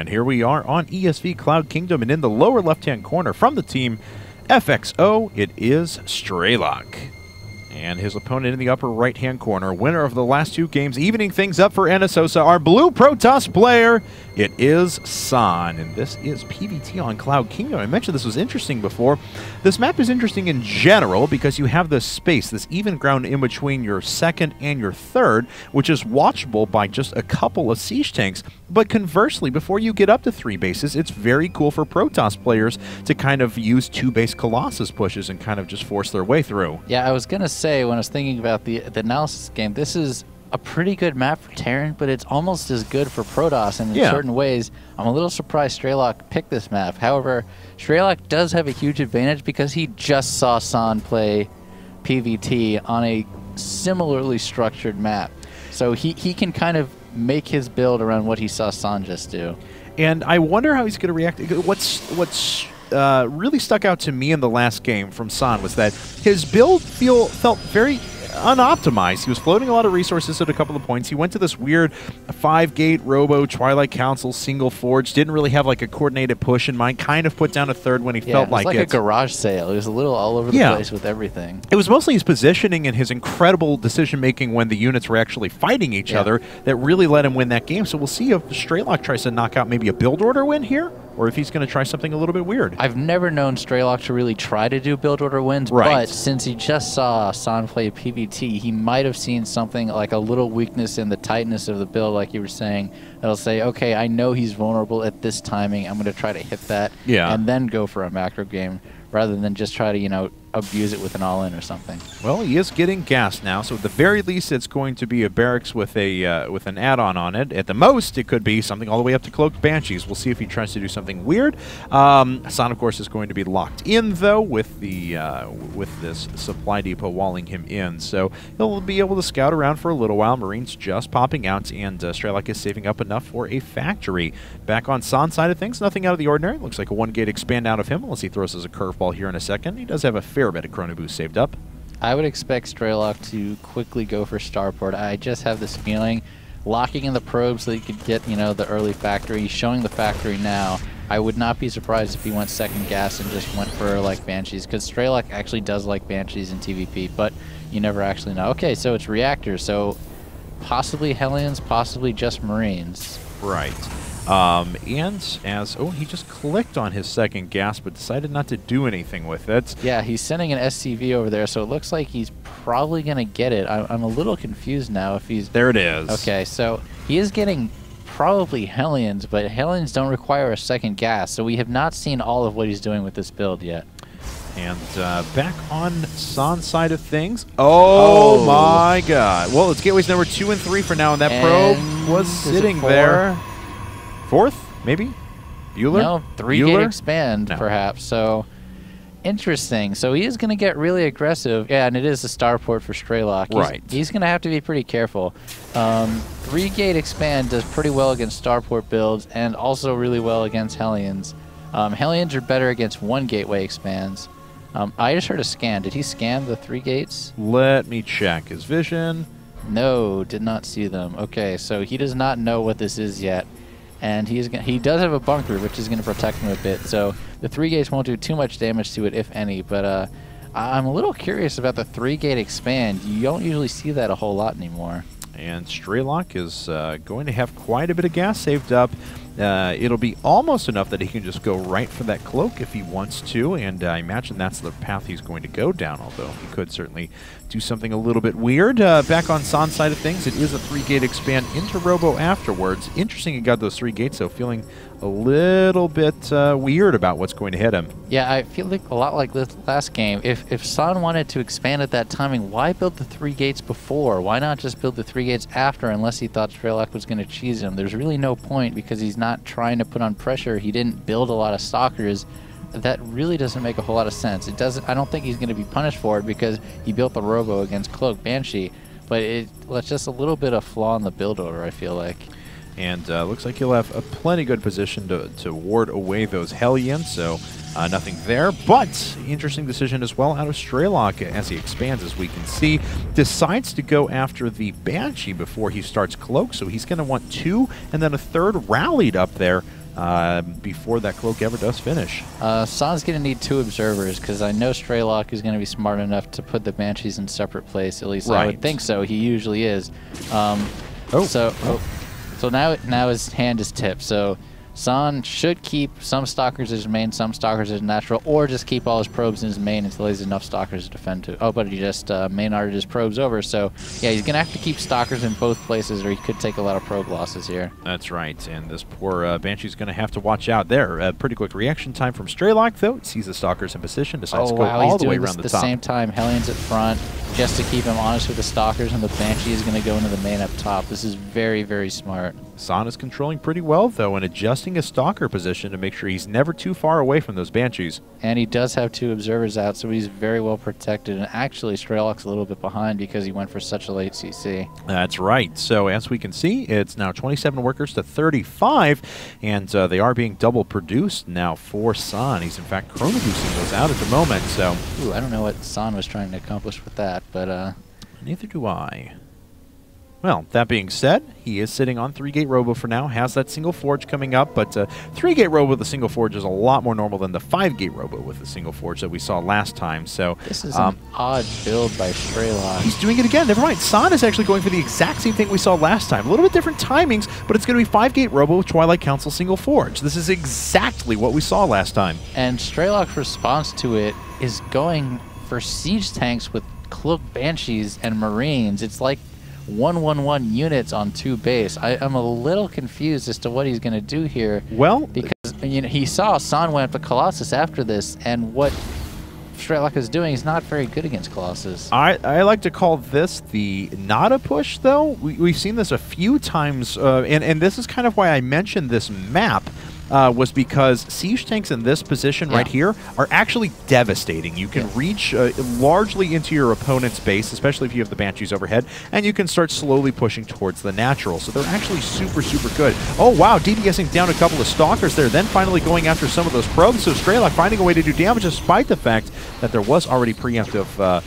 And here we are on ESV Cloud Kingdom, and in the lower left-hand corner from the team FXO, it is StrCraft. And his opponent in the upper right-hand corner, winner of the last two games, evening things up for NSHoSeo, our blue Protoss player, it is San. And this is PvT on Cloud Kingdom. I mentioned this was interesting before. This map is interesting in general because you have this space, this even ground in between your second and your third, which is watchable by just a couple of siege tanks. But conversely, before you get up to 3 bases, it's very cool for Protoss players to kind of use 2-base Colossus pushes and kind of just force their way through. Yeah, I was going to say, when I was thinking about the analysis game, this is a pretty good map for Terran, but it's almost as good for Protoss in certain ways. I'm a little surprised StrCraft picked this map. However, StrCraft does have a huge advantage because he just saw San play PvT on a similarly structured map. So he can kind of make his build around what he saw San just do. And I wonder how he's going to react. What's really stuck out to me in the last game from San was that his build felt very unoptimized. He was floating a lot of resources at a couple of points. He went to this weird 5-gate Robo Twilight Council single forge. Didn't really have like a coordinated push in mind. Kind of put down a third when he felt like it. It was like a garage sale. It was a little all over the place with everything. It was mostly his positioning and his incredible decision making when the units were actually fighting each other that really let him win that game. So we'll see if StrCraft tries to knock out maybe a build order win here, or if he's going to try something a little bit weird. I've never known StrCraft to really try to do build order wins, but since he just saw San play PvT, he might have seen something like a little weakness in the tightness of the build, like you were saying, that'll say, okay, I know he's vulnerable at this timing, I'm going to try to hit that, and then go for a macro game, rather than just try to, you know, abuse it with an all-in or something. Well, he is getting gas now, so at the very least, it's going to be a barracks with a with an add-on on it. At the most, it could be something all the way up to Cloaked Banshees. We'll see if he tries to do something weird. San, of course, is going to be locked in, though, with the with this supply depot walling him in, so he'll be able to scout around for a little while. Marines just popping out, and StrCraft is saving up enough for a factory. Back on San's side of things, nothing out of the ordinary. Looks like a 1-gate expand out of him, unless he throws us a curveball here in a second. He does have a fair bit of Chrono Boost saved up. I would expect StrCraft to quickly go for Starport. I just have this feeling, locking in the probe so that he could get, you know, the early factory. He's showing the factory now. I would not be surprised if he went second gas and just went for like Banshees, because StrCraft actually does like Banshees in TVP, but you never actually know. Okay, so it's reactors, so possibly Hellions, possibly just Marines. Right. And as, he just clicked on his second gas, but decided not to do anything with it. Yeah, he's sending an SCV over there, so it looks like he's probably going to get it. I'm a little confused now if he's... There it is. Okay, so he is getting probably Hellions, but Hellions don't require a second gas, so we have not seen all of what he's doing with this build yet. And back on San's side of things. Oh my god. Well, it's gateways number 2 and 3 for now, and that probe was sitting there. 4th, maybe? Bueller? No, 3-gate expand, perhaps. So, interesting. So he is going to get really aggressive. Yeah, and it is a starport for StrCraft. He's going to have to be pretty careful. 3-gate expand does pretty well against starport builds, and also really well against Hellions. Hellions are better against 1-gateway expands. I just heard a scan. Did he scan the 3 gates? Let me check his vision. No, did not see them. Okay, so he does not know what this is yet. And he does have a bunker, which is going to protect him a bit. So the 3 gates won't do too much damage to it, if any. But I'm a little curious about the 3-gate expand. You don't usually see that a whole lot anymore. And StrCraft is going to have quite a bit of gas saved up. It'll be almost enough that he can just go right for that cloak if he wants to, and I imagine that's the path he's going to go down, although he could certainly do something a little bit weird. Back on San's side of things, it is a 3-gate expand into Robo afterwards. Interesting he got those 3 gates, so feeling a little bit weird about what's going to hit him. Yeah, I feel like a lot like this last game. If San wanted to expand at that timing, why build the 3 gates before? Why not just build the 3 gates after, unless he thought StrCraft was going to cheese him? There's really no point, because he's not trying to put on pressure. He didn't build a lot of stalkers. That really doesn't make a whole lot of sense. It doesn't. I don't think he's going to be punished for it because he built the Robo against Cloak Banshee, but it's just a little bit of flaw in the build order, I feel like. And looks like he'll have a plenty good position to ward away those Hellions, so nothing there. But interesting decision as well out of StrCraft as he expands, as we can see. Decides to go after the Banshee before he starts Cloak, so he's going to want 2 and then a 3rd rallied up there. before that cloak ever does finish. San's going to need 2 observers, because I know StrCraft is going to be smart enough to put the Banshees in separate place. At least I would think so. He usually is. So now his hand is tipped. So San should keep some Stalkers as his main, some Stalkers as natural, or just keep all his probes in his main until he has enough Stalkers to defend to. Oh, but he just main arted his probes over. So yeah, he's going to have to keep Stalkers in both places, or he could take a lot of probe losses here. That's right, and this poor Banshee's going to have to watch out there. Pretty quick reaction time from StrCraft, though. Sees the Stalkers in position, decides to go all the way around the top. At the same time, Hellions at front, just to keep him honest with the Stalkers, and the Banshee is going to go into the main up top. This is very, very smart. San is controlling pretty well, though, and adjusting his Stalker position to make sure he's never too far away from those Banshees. And he does have 2 observers out, so he's very well protected. And actually, StrCraft's a little bit behind because he went for such a late CC. That's right. So as we can see, it's now 27 workers to 35, and they are being double produced now for San. He's in fact chrono boosting those out at the moment. So ooh, I don't know what San was trying to accomplish with that, but neither do I. Well, that being said, he is sitting on 3-gate Robo for now, has that single forge coming up, but 3-gate Robo with a single forge is a lot more normal than the 5-gate Robo with a single forge that we saw last time. So this is an odd build by StrCraft. He's doing it again. Never mind. San is actually going for the exact same thing we saw last time. A little bit different timings, but it's going to be 5-gate Robo with Twilight Council single forge. This is exactly what we saw last time. And StrCraft's response to it is going for siege tanks with Cloak Banshees and Marines. It's like 1-1-1 units on 2 base. I'm a little confused as to what he's going to do here. Well, because he saw San went up to Colossus after this, and what StrCraft is doing is not very good against Colossus. I like to call this the not a push, though. We've seen this a few times, and this is kind of why I mentioned this map. Was because siege tanks in this position right here are actually devastating. You can reach largely into your opponent's base, especially if you have the Banshees overhead, and you can start slowly pushing towards the natural. So they're actually super, super good. Oh, wow, DDSing down a couple of Stalkers there, then finally going after some of those probes. So StrCraft finding a way to do damage despite the fact that there was already preemptive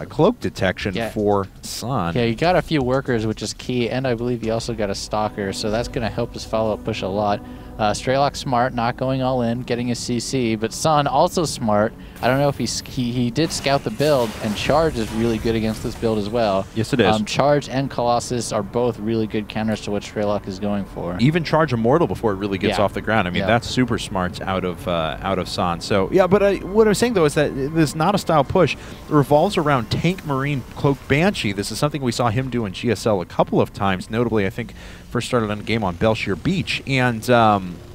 cloak detection for San. Yeah, you got a few workers, which is key, and I believe you also got a Stalker, so that's going to help his follow-up push a lot. StrCraft smart, not going all in, getting his CC, but San also smart. I don't know if he did scout the build, and Charge is really good against this build as well. Yes, it is. Charge and Colossus are both really good counters to what StrCraft is going for. Even Charge Immortal before it really gets off the ground. I mean, that's super smart out of San. So yeah, but what I was saying though is that this not a style push revolves around Tank Marine Cloak Banshee. This is something we saw him do in GSL a couple of times. Notably, I think first started on a game on Belshire Beach, and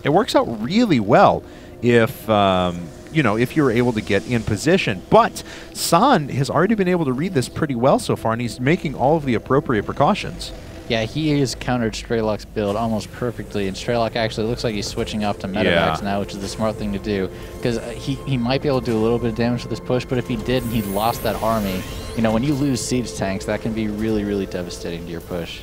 it works out really well if if you're able to get in position. But San has already been able to read this pretty well so far, and he's making all of the appropriate precautions. Yeah, he has countered StrCraft's build almost perfectly, and StrCraft actually looks like he's switching off to Medivacs now, which is the smart thing to do, because he might be able to do a little bit of damage with this push, but if he did and he lost that army, when you lose siege tanks, that can be really, really devastating to your push.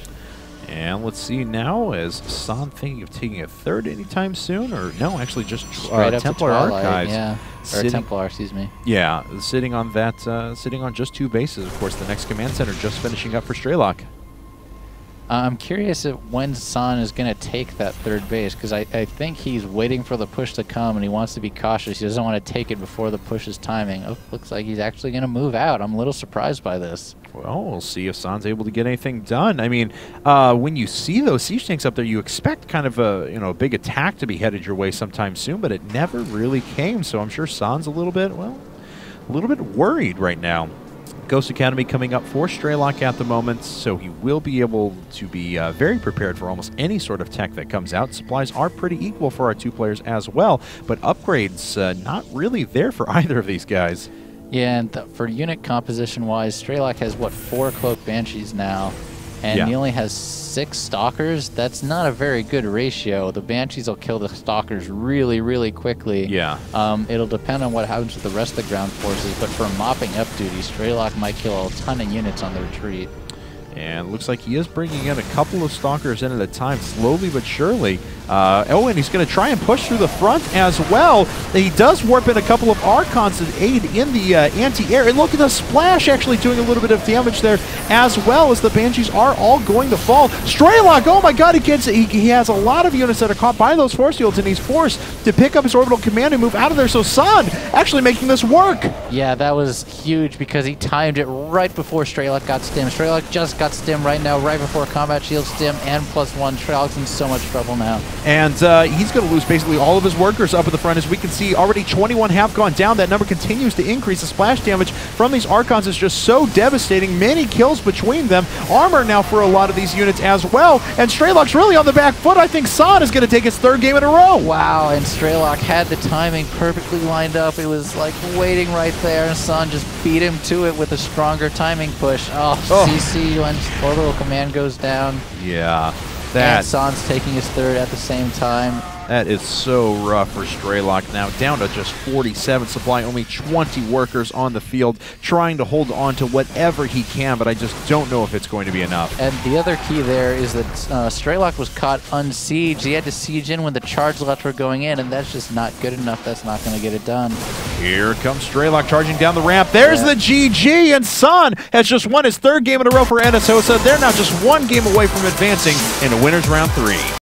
And let's see now, is San thinking of taking a third anytime soon? Or no, actually just Templar Archives. Yeah, or Templar, excuse me. Yeah, sitting on that, sitting on just 2 bases. Of course, the next command center just finishing up for StrCraft. I'm curious when San is going to take that 3rd base, because I think he's waiting for the push to come, and he wants to be cautious. He doesn't want to take it before the push's timing. Oh, looks like he's actually going to move out. I'm a little surprised by this. Well, we'll see if San's able to get anything done. I mean, when you see those siege tanks up there, you expect kind of a big attack to be headed your way sometime soon, but it never really came. So I'm sure San's a little bit worried right now. Ghost Academy coming up for StrCraft at the moment, so he will be able to be very prepared for almost any sort of tech that comes out. Supplies are pretty equal for our 2 players as well, but upgrades not really there for either of these guys. Yeah, and for unit composition-wise, StrCraft has, what, 4 Cloak Banshees now, and he only has 6 Stalkers. That's not a very good ratio. The Banshees will kill the Stalkers really, really quickly. Yeah. It'll depend on what happens with the rest of the ground forces, but for mopping up duty, StrCraft might kill a ton of units on the retreat. And looks like he is bringing in a couple of Stalkers in at a time, slowly but surely. Oh, and he's going to try and push through the front as well. He does warp in a couple of Archons to aid in the anti-air. And look at the splash actually doing a little bit of damage there, as well as the Banshees are all going to fall. StrCraft, oh my god, he has a lot of units that are caught by those force fields, and he's forced to pick up his orbital command and move out of there. So StrCraft actually making this work. Yeah, that was huge because he timed it right before StrCraft got stim. StrCraft just got stim right now, right before combat shield stim and +1. StrCraft's in so much trouble now. And he's going to lose basically all of his workers up at the front. As we can see, already 21 have gone down. That number continues to increase. The splash damage from these Archons is just so devastating. Many kills between them. Armor now for a lot of these units as well. And StrCraft's really on the back foot. I think StrCraft is going to take his 3rd game in a row. Wow, and StrCraft had the timing perfectly lined up. It was like waiting right there, and StrCraft just beat him to it with a stronger timing push. CC when orbital command goes down. Yeah. And StrCraft's taking his 3rd at the same time. That is so rough for StrCraft now, down to just 47 supply, only 20 workers on the field, trying to hold on to whatever he can, but I just don't know if it's going to be enough. And the other key there is that StrCraft was caught unsieged. He had to siege in when the charge left were going in, and that's just not good enough. That's not going to get it done. Here comes StrCraft charging down the ramp. There's the GG, and StrCraft has just won his 3rd game in a row for NSHoSeo. They're now just 1 game away from advancing into winners round 3.